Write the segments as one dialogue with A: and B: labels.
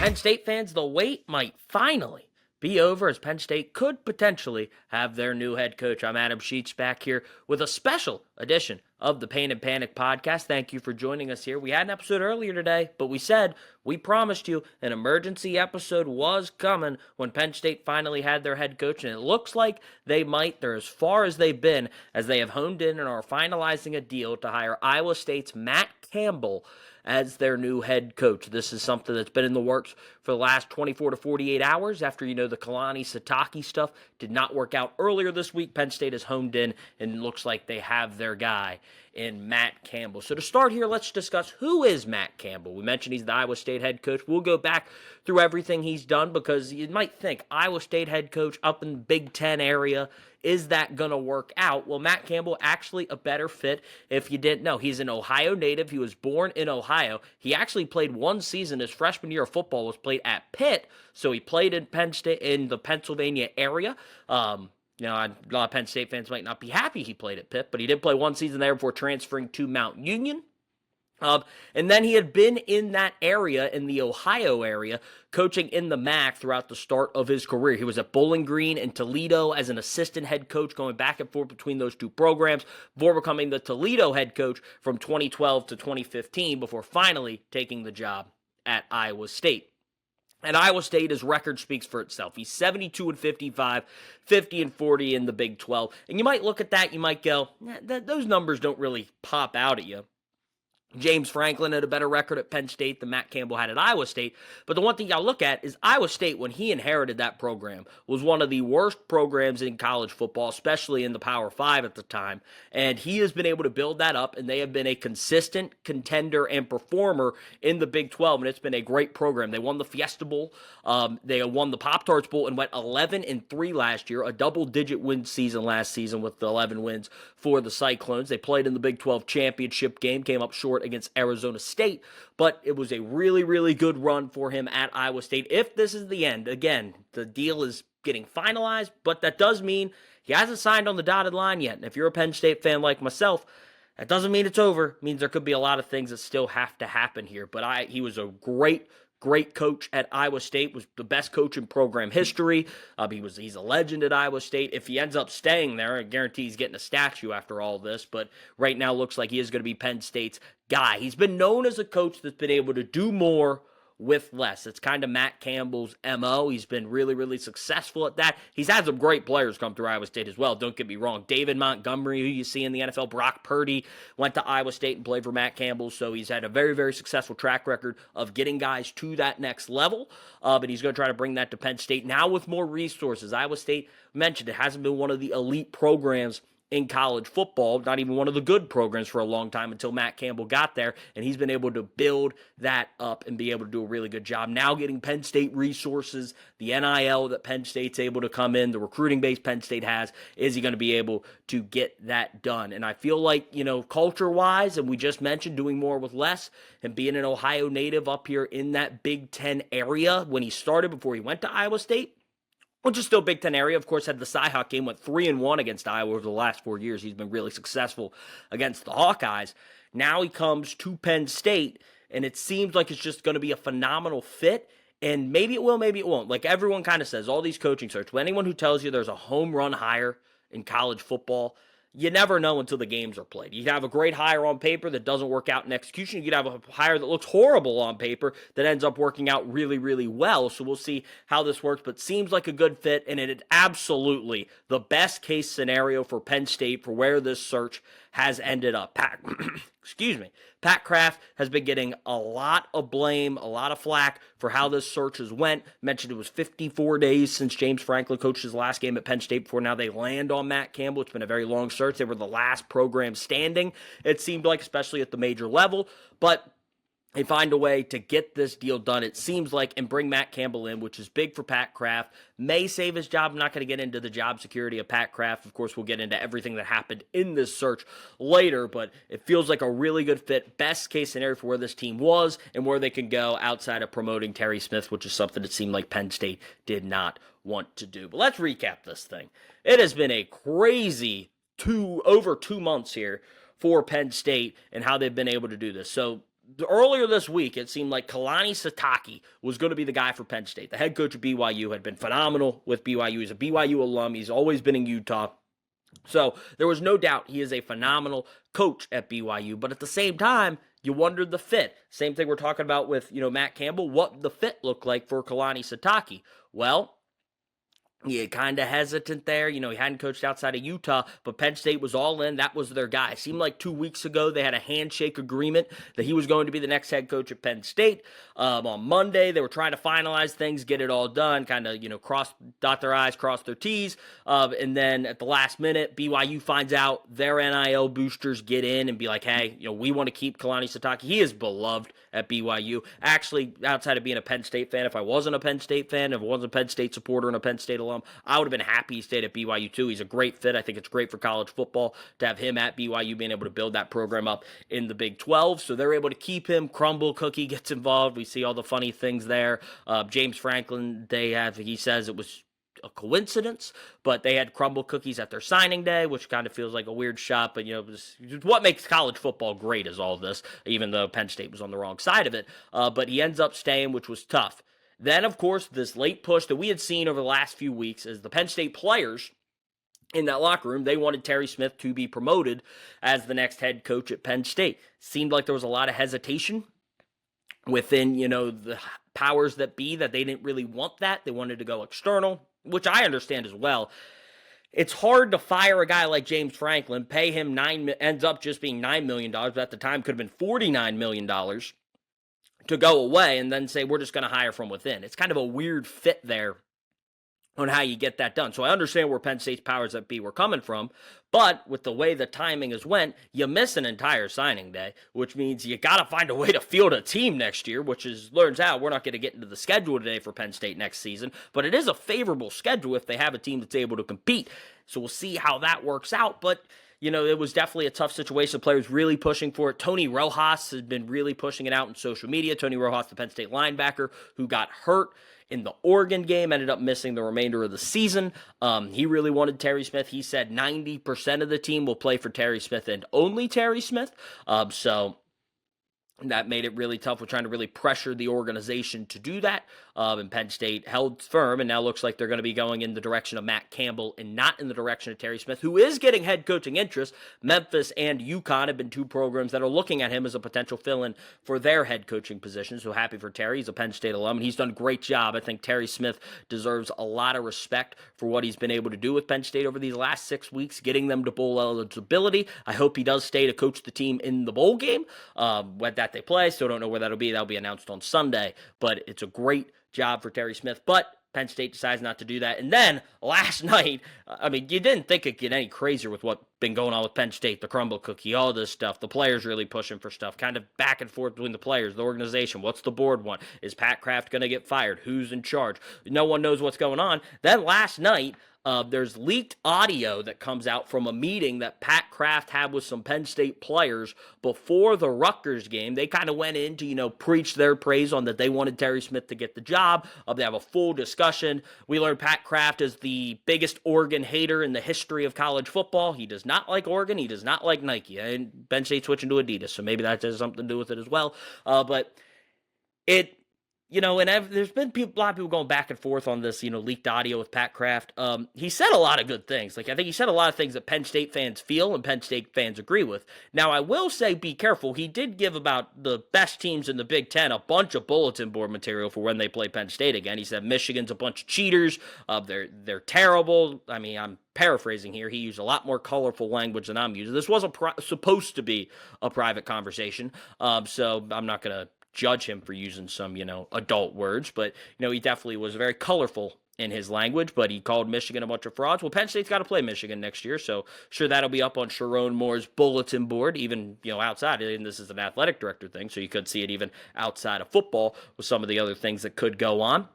A: Penn State fans, the wait might finally be over as Penn State could potentially have their new head coach. I'm Adam Sheets back here with a special edition of the Pain and Panic podcast. Thank you for joining us here. We had an episode earlier today, but we promised you an emergency episode was coming when Penn State finally had their head coach, and it looks like they might. They're as far as they've been as they have honed in and are finalizing a deal to hire Iowa State's Matt Campbell as their new head coach. This is something that's been in the works for the last 24 to 48 hours after, the Kalani Sitake stuff did not work out earlier this week. Penn State has honed in and looks like they have their guy in Matt Campbell. So to start here, let's discuss who is Matt Campbell. We mentioned he's the Iowa State head coach. We'll go back through everything he's done because you might think Iowa State head coach up in the Big Ten area, is that going to work out? Well, Matt Campbell actually a better fit if you didn't know. He's an Ohio native. He was born in Ohio. He actually played one season. His freshman year of football was played at Pitt, so he played in Penn State in the Pennsylvania area. A lot of Penn State fans might not be happy he played at Pitt, but he did play one season there before transferring to Mount Union. And then he had been in that area, in the Ohio area, coaching in the MAC throughout the start of his career. He was at Bowling Green and Toledo as an assistant head coach, going back and forth between those two programs, before becoming the Toledo head coach from 2012 to 2015, before finally taking the job at Iowa State. And Iowa State, his record speaks for itself. He's 72-55, 50-40 in the Big 12. And you might look at that, you might go, those numbers don't really pop out at you. James Franklin had a better record at Penn State than Matt Campbell had at Iowa State. But the one thing y'all look at is Iowa State, when he inherited that program, was one of the worst programs in college football, especially in the Power 5 at the time. And he has been able to build that up, and they have been a consistent contender and performer in the Big 12, and it's been a great program. They won the Fiesta Bowl, they won the Pop-Tarts Bowl, and went 11-3 last year, a double-digit win season last season with the 11 wins for the Cyclones. They played in the Big 12 championship game, came up short against Arizona State, but it was a really, really good run for him at Iowa State. If this is the end, again, the deal is getting finalized, but that does mean he hasn't signed on the dotted line yet. And if you're a Penn State fan like myself, that doesn't mean it's over. It means there could be a lot of things that still have to happen here. But he was a great coach at Iowa State, was the best coach in program history. He's a legend at Iowa State. If he ends up staying there, I guarantee he's getting a statue after all this, but right now looks like he is going to be Penn State's guy. He's been known as a coach that's been able to do more with less. It's kind of Matt Campbell's MO. He's been really, really successful at that. He's had some great players come through Iowa State as well. Don't get me wrong. David Montgomery, who you see in the NFL, Brock Purdy, went to Iowa State and played for Matt Campbell, so he's had a very, very successful track record of getting guys to that next level, but he's going to try to bring that to Penn State now with more resources. Iowa State, mentioned, it hasn't been one of the elite programs in college football, not even one of the good programs for a long time until Matt Campbell got there, and he's been able to build that up and be able to do a really good job. Now getting Penn State resources, the NIL that Penn State's able to come in, the recruiting base Penn State has, is he going to be able to get that done? And I feel like, culture-wise, and we just mentioned doing more with less, and being an Ohio native up here in that Big Ten area when he started before he went to Iowa State, which is still Big Ten area. Of course, had the Cyhawk game, went 3-1 against Iowa over the last 4 years. He's been really successful against the Hawkeyes. Now he comes to Penn State, and it seems like it's just going to be a phenomenal fit. And maybe it will, maybe it won't. Like everyone kind of says, all these coaching searches, anyone who tells you there's a home run hire in college football, you never know until the games are played. You can have a great hire on paper that doesn't work out in execution. You could have a hire that looks horrible on paper that ends up working out really, really well. So we'll see how this works, but seems like a good fit, and it is absolutely the best case scenario for Penn State for where this search has ended up. Pat Kraft has been getting a lot of blame, a lot of flack for how this search has went. Mentioned it was 54 days since James Franklin coached his last game at Penn State before now they land on Matt Campbell. It's been a very long search. They were the last program standing, it seemed like, especially at the major level. But they find a way to get this deal done, it seems like, and bring Matt Campbell in, which is big for Pat Kraft. May save his job. I'm not going to get into the job security of Pat Kraft. Of course, we'll get into everything that happened in this search later, but it feels like a really good fit. Best case scenario for where this team was and where they can go outside of promoting Terry Smith, which is something that seemed like Penn State did not want to do. But let's recap this thing. It has been a crazy over 2 months here for Penn State and how they've been able to do this. So earlier this week, it seemed like Kalani Sitake was going to be the guy for Penn State. The head coach of BYU had been phenomenal with BYU. He's a BYU alum. He's always been in Utah. So there was no doubt he is a phenomenal coach at BYU. But at the same time, you wondered the fit. Same thing we're talking about with, Matt Campbell, what the fit looked like for Kalani Sitake. Well, yeah, kind of hesitant there. He hadn't coached outside of Utah, but Penn State was all in. That was their guy. It seemed like 2 weeks ago they had a handshake agreement that he was going to be the next head coach at Penn State. On Monday, they were trying to finalize things, get it all done, kind of, dot their I's, cross their T's. And then at the last minute, BYU finds out their NIL boosters get in and be like, hey, we want to keep Kalani Sitake. He is beloved at BYU. Actually, outside of being a Penn State fan, if I wasn't a Penn State fan, if I wasn't a Penn State supporter and a Penn State alum, I would have been happy he stayed at BYU too. He's a great fit. I think it's great for college football to have him at BYU, being able to build that program up in the Big 12. So they're able to keep him. Crumble Cookie gets involved. We see all the funny things there. James Franklin, he says it was a coincidence, but they had crumble cookies at their signing day, which kind of feels like a weird shot, but what makes college football great is all this, even though Penn State was on the wrong side of it. But he ends up staying, which was tough. Then, of course, this late push that we had seen over the last few weeks is the Penn State players in that locker room, they wanted Terry Smith to be promoted as the next head coach at Penn State. Seemed like there was a lot of hesitation within, the powers that be, that they didn't really want that. They wanted to go external, which I understand as well. It's hard to fire a guy like James Franklin, pay him ends up just being $9 million, but at the time could have been $49 million to go away, and then say, we're just going to hire from within. It's kind of a weird fit there on how you get that done. So I understand where Penn State's powers that be were coming from, but with the way the timing has went, you miss an entire signing day, which means you got to find a way to field a team next year, which learns out. We're not going to get into the schedule today for Penn State next season, but it is a favorable schedule if they have a team that's able to compete. So we'll see how that works out, but it was definitely a tough situation. Players really pushing for it. Tony Rojas has been really pushing it out in social media. Tony Rojas, the Penn State linebacker who got hurt in the Oregon game, ended up missing the remainder of the season. He really wanted Terry Smith. He said 90% of the team will play for Terry Smith and only Terry Smith. So that made it really tough. We're trying to really pressure the organization to do that. And Penn State held firm, and now looks like they're going to be going in the direction of Matt Campbell and not in the direction of Terry Smith, who is getting head coaching interest. Memphis and UConn have been two programs that are looking at him as a potential fill-in for their head coaching position. So happy for Terry. He's a Penn State alum, and he's done a great job. I think Terry Smith deserves a lot of respect for what he's been able to do with Penn State over these last 6 weeks, getting them to bowl eligibility. I hope he does stay to coach the team in the bowl game. What that they play, so don't know where that'll be. That'll be announced on Sunday, but it's a great job for Terry Smith, but Penn State decides not to do that. And then last night, you didn't think it'd get any crazier with what's been going on with Penn State, the crumble cookie, all this stuff, the players really pushing for stuff, kind of back and forth between the players, the organization. What's the board want? Is Pat Kraft going to get fired? Who's in charge? No one knows what's going on. Then last night, there's leaked audio that comes out from a meeting that Pat Kraft had with some Penn State players before the Rutgers game. They kind of went in to, preach their praise on that they wanted Terry Smith to get the job. They have a full discussion. We learned Pat Kraft is the biggest Oregon hater in the history of college football. He does not like Oregon. He does not like Nike. And Penn State switching to Adidas, so maybe that has something to do with it as well. But it... and there's been a lot of people going back and forth on this, leaked audio with Pat Kraft. He said a lot of good things. I think he said a lot of things that Penn State fans feel and Penn State fans agree with. Now, I will say be careful. He did give about the best teams in the Big Ten a bunch of bulletin board material for when they play Penn State again. He said Michigan's a bunch of cheaters. They're terrible. I'm paraphrasing here. He used a lot more colorful language than I'm using. This was supposed to be a private conversation, so I'm not going to judge him for using some, adult words, but, he definitely was very colorful in his language, but he called Michigan a bunch of frauds. Well, Penn State's got to play Michigan next year, so sure, that'll be up on Sharon Moore's bulletin board, even, outside, and this is an athletic director thing, so you could see it even outside of football with some of the other things that could go on.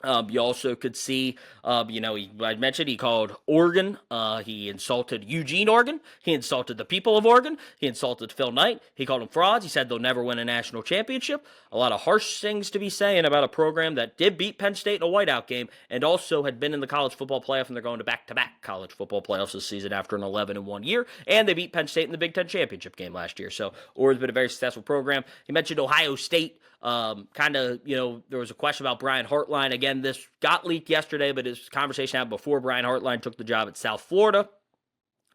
A: You also could see, I mentioned he called Oregon. He insulted Eugene, Oregon. He insulted the people of Oregon. He insulted Phil Knight. He called them frauds. He said they'll never win a national championship. A lot of harsh things to be saying about a program that did beat Penn State in a whiteout game and also had been in the college football playoff, and they're going to back-to-back college football playoffs this season after an 11-1 year, and they beat Penn State in the Big Ten championship game last year. So Oregon's been a very successful program. He mentioned Ohio State. There was a question about Brian Hartline. Again, this got leaked yesterday, but this conversation happened before Brian Hartline took the job at South Florida.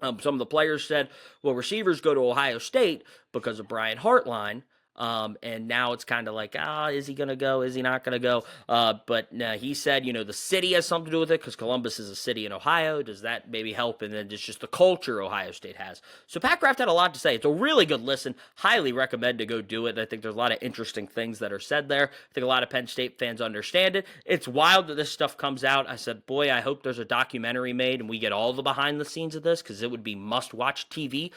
A: Some of the players said, well, receivers go to Ohio State because of Brian Hartline. And now it's kind of like, is he going to go? Is he not going to go? But he said, the city has something to do with it because Columbus is a city in Ohio. Does that maybe help? And then it's just the culture Ohio State has. So Pat Kraft had a lot to say. It's a really good listen. Highly recommend to go do it. I think there's a lot of interesting things that are said there. I think a lot of Penn State fans understand it. It's wild that this stuff comes out. I said, boy, I hope there's a documentary made and we get all the behind the scenes of this because it would be must-watch TV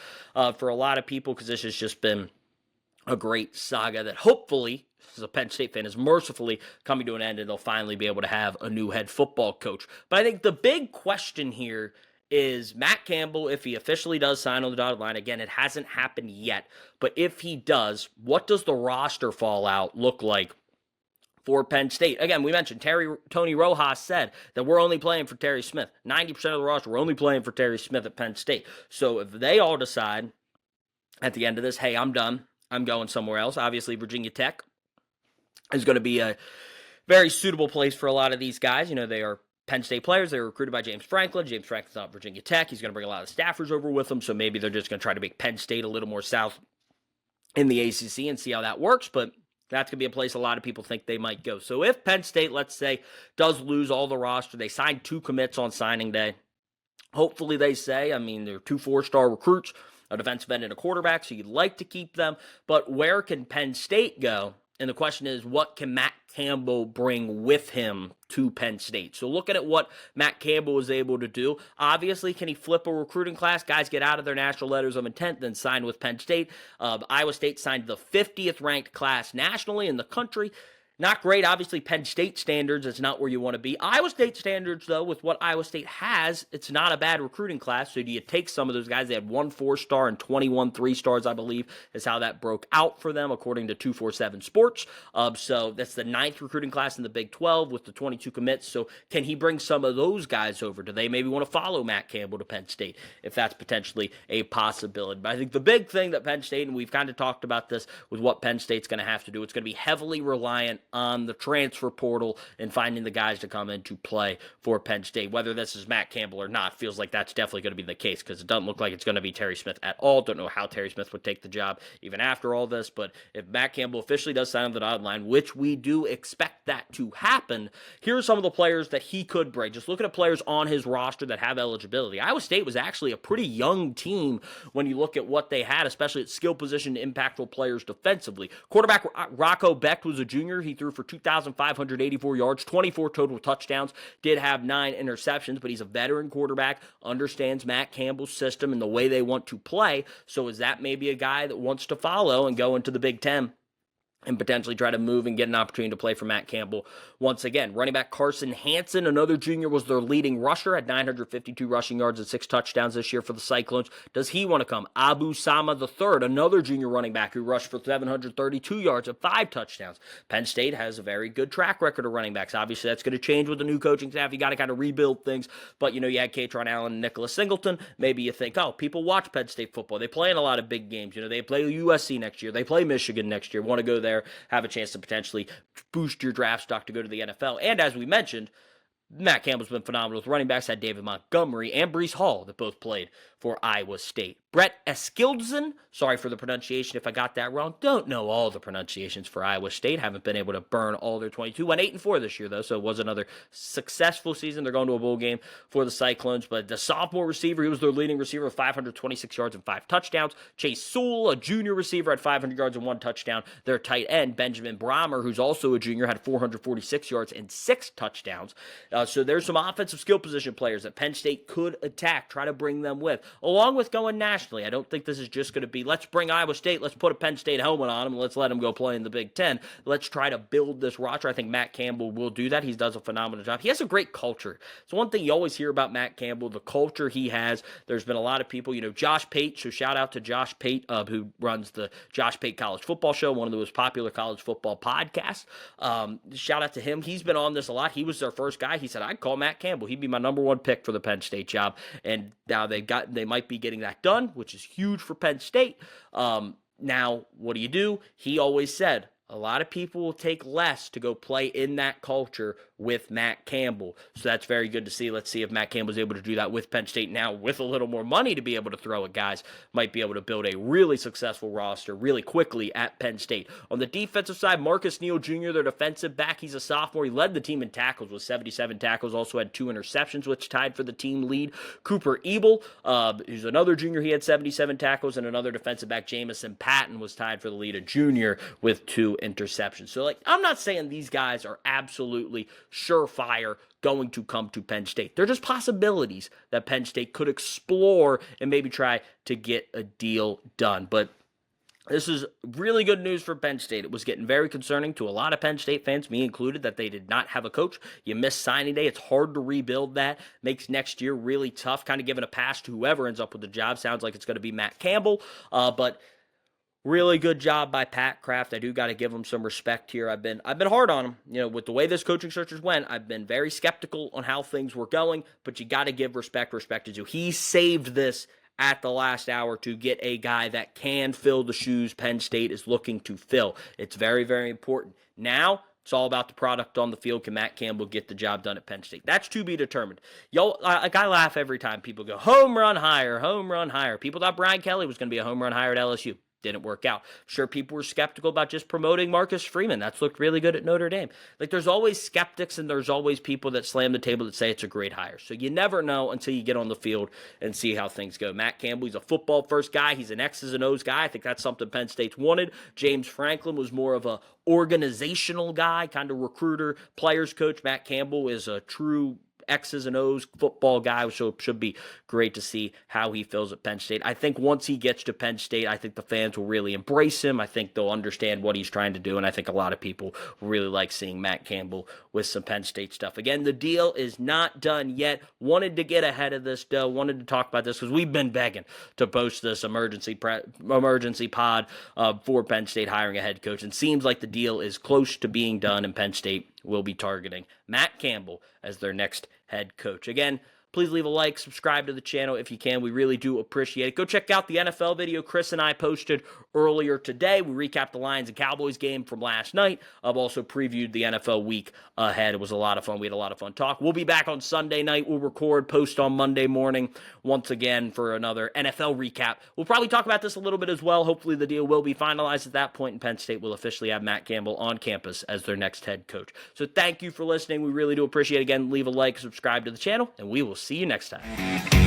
A: for a lot of people because this has just been a great saga that hopefully, as a Penn State fan, is mercifully coming to an end and they'll finally be able to have a new head football coach. But I think the big question here is Matt Campbell, if he officially does sign on the dotted line. Again, it hasn't happened yet, but if he does, what does the roster fallout look like for Penn State? Again, we mentioned Tony Rojas said that we're only playing for Terry Smith. 90% of the roster, we're only playing for Terry Smith at Penn State. So if they all decide at the end of this, hey, I'm done, I'm going somewhere else. Obviously, Virginia Tech is going to be a very suitable place for a lot of these guys. They are Penn State players. They were recruited by James Franklin. James Franklin's not Virginia Tech. He's going to bring a lot of staffers over with him, so maybe they're just going to try to make Penn State a little more south in the ACC and see how that works, but that's going to be a place a lot of people think they might go. So if Penn State, let's say, does lose all the roster, they signed 2 commits on signing day. Hopefully they say, they're 2 4-star recruits, a defensive end and a quarterback, so you'd like to keep them. But where can Penn State go? And the question is, what can Matt Campbell bring with him to Penn State? So looking at what Matt Campbell was able to do, obviously, can he flip a recruiting class? Guys get out of their national letters of intent, then sign with Penn State. Iowa State signed the 50th ranked class nationally in the country. Not great, obviously, Penn State standards. It's not where you want to be. Iowa State standards, though, with what Iowa State has, it's not a bad recruiting class. So do you take some of those guys? They had 1 4-star and 21 3-stars, I believe, is how that broke out for them, according to 247 Sports. So that's the 9th recruiting class in the Big 12 with the 22 commits. So can he bring some of those guys over? Do they maybe want to follow Matt Campbell to Penn State, if that's potentially a possibility? But I think the big thing that Penn State, and we've kind of talked about this with what Penn State's going to have to do, it's going to be heavily reliant on the transfer portal and finding the guys to come in to play for Penn State. Whether this is Matt Campbell or not, feels like that's definitely going to be the case because it doesn't look like it's going to be Terry Smith at all. Don't know how Terry Smith would take the job even after all this, but if Matt Campbell officially does sign on the dotted line, which we do expect that to happen, here are some of the players that he could bring. Just looking at players on his roster that have eligibility. Iowa State was actually a pretty young team when you look at what they had, especially at skill position impactful players defensively. Quarterback Rocco Becht was a junior. He threw for 2,584 yards, 24 total touchdowns, did have 9 interceptions, but he's a veteran quarterback, understands Matt Campbell's system and the way they want to play. So is that maybe a guy that wants to follow and go into the Big Ten and potentially try to move and get an opportunity to play for Matt Campbell once again? Running back Carson Hansen, another junior, was their leading rusher, had 952 rushing yards and 6 touchdowns this year for the Cyclones. Does he want to come? Abu Sama III, another junior running back who rushed for 732 yards and 5 touchdowns. Penn State has a very good track record of running backs. Obviously, that's going to change with the new coaching staff. You got to kind of rebuild things. But, you had Katron Allen and Nicholas Singleton. Maybe you think, people watch Penn State football. They play in a lot of big games. They play USC next year. They play Michigan next year. Want to go there, have a chance to potentially boost your draft stock to go to the NFL. And as we mentioned, Matt Campbell's been phenomenal with running backs. Had David Montgomery and Breece Hall that both played for Iowa State. Brett Eskildsen, sorry for the pronunciation if I got that wrong. Don't know all the pronunciations for Iowa State. Haven't been able to burn all their 22. Went 8-4 this year, though, so it was another successful season. They're going to a bowl game for the Cyclones. But the sophomore receiver, he was their leading receiver with 526 yards and 5 touchdowns. Chase Sewell, a junior receiver, had 500 yards and 1 touchdown. Their tight end, Benjamin Brahmer, who's also a junior, had 446 yards and 6 touchdowns. So there's some offensive skill position players that Penn State could attack, try to bring them with. along with going nationally. I don't think this is just going to be, let's bring Iowa State, let's put a Penn State helmet on them, and let's let them go play in the Big Ten. Let's try to build this roster. I think Matt Campbell will do that. He does a phenomenal job. He has a great culture. It's one thing you always hear about Matt Campbell, the culture he has. There's been a lot of people, Josh Pate, so shout out to Josh Pate, who runs the Josh Pate College Football Show, one of the most popular college football podcasts. Shout out to him. He's been on this a lot. He was their first guy. He said, I'd call Matt Campbell. He'd be my number one pick for the Penn State job. And now they might be getting that done, which is huge for Penn State. Now, what do? He always said, a lot of people will take less to go play in that culture with Matt Campbell. So that's very good to see. Let's see if Matt Campbell's able to do that with Penn State now with a little more money to be able to throw at guys. Might be able to build a really successful roster really quickly at Penn State. On the defensive side, Marcus Neal Jr., their defensive back, he's a sophomore. He led the team in tackles with 77 tackles, also had 2 interceptions, which tied for the team lead. Cooper Ebel, who's another junior, he had 77 tackles, and another defensive back, Jamison Patton, was tied for the lead, a junior, with 2 interceptions. So, I'm not saying these guys are absolutely surefire going to come to Penn State. They're just possibilities that Penn State could explore and maybe try to get a deal done. But this is really good news for Penn State. It was getting very concerning to a lot of Penn State fans, me included, that they did not have a coach. You miss signing day. It's hard to rebuild that. Makes next year really tough, kind of giving a pass to whoever ends up with the job. Sounds like it's going to be Matt Campbell, but really good job by Pat Kraft. I do got to give him some respect here. I've been hard on him. With the way this coaching search went, I've been very skeptical on how things were going, but you got to give respect is due. He saved this at the last hour to get a guy that can fill the shoes Penn State is looking to fill. It's very, very important. Now, it's all about the product on the field. Can Matt Campbell get the job done at Penn State? That's to be determined. I laugh every time people go, home run hire, home run hire. People thought Brian Kelly was going to be a home run hire at LSU. Didn't work out. Sure, people were skeptical about just promoting Marcus Freeman. That's looked really good at Notre Dame. There's always skeptics and there's always people that slam the table that say it's a great hire. So you never know until you get on the field and see how things go. Matt Campbell, he's a football first guy. He's an X's and O's guy. I think that's something Penn State's wanted. James Franklin was more of a organizational guy, kind of recruiter, players coach. Matt Campbell is a true X's and O's football guy, so it should be great to see how he feels at Penn State. I think once he gets to Penn State, I think the fans will really embrace him. I think they'll understand what he's trying to do, and I think a lot of people really like seeing Matt Campbell with some Penn State stuff. Again, the deal is not done yet. Wanted to get ahead of this, though. Wanted to talk about this because we've been begging to post this emergency pod for Penn State hiring a head coach, and seems like the deal is close to being done, and Penn State will be targeting Matt Campbell as their next head coach. Again, please leave a like, subscribe to the channel if you can. We really do appreciate it. Go check out the NFL video Chris and I posted earlier today. We recapped the Lions and Cowboys game from last night. I've also previewed the NFL week ahead. It was a lot of fun. We had a lot of fun talk. We'll be back on Sunday night. We'll record, post on Monday morning once again for another NFL recap. We'll probably talk about this a little bit as well. Hopefully the deal will be finalized at that point, and Penn State will officially have Matt Campbell on campus as their next head coach. So thank you for listening. We really do appreciate it. Again, leave a like, subscribe to the channel, and we will see you next time.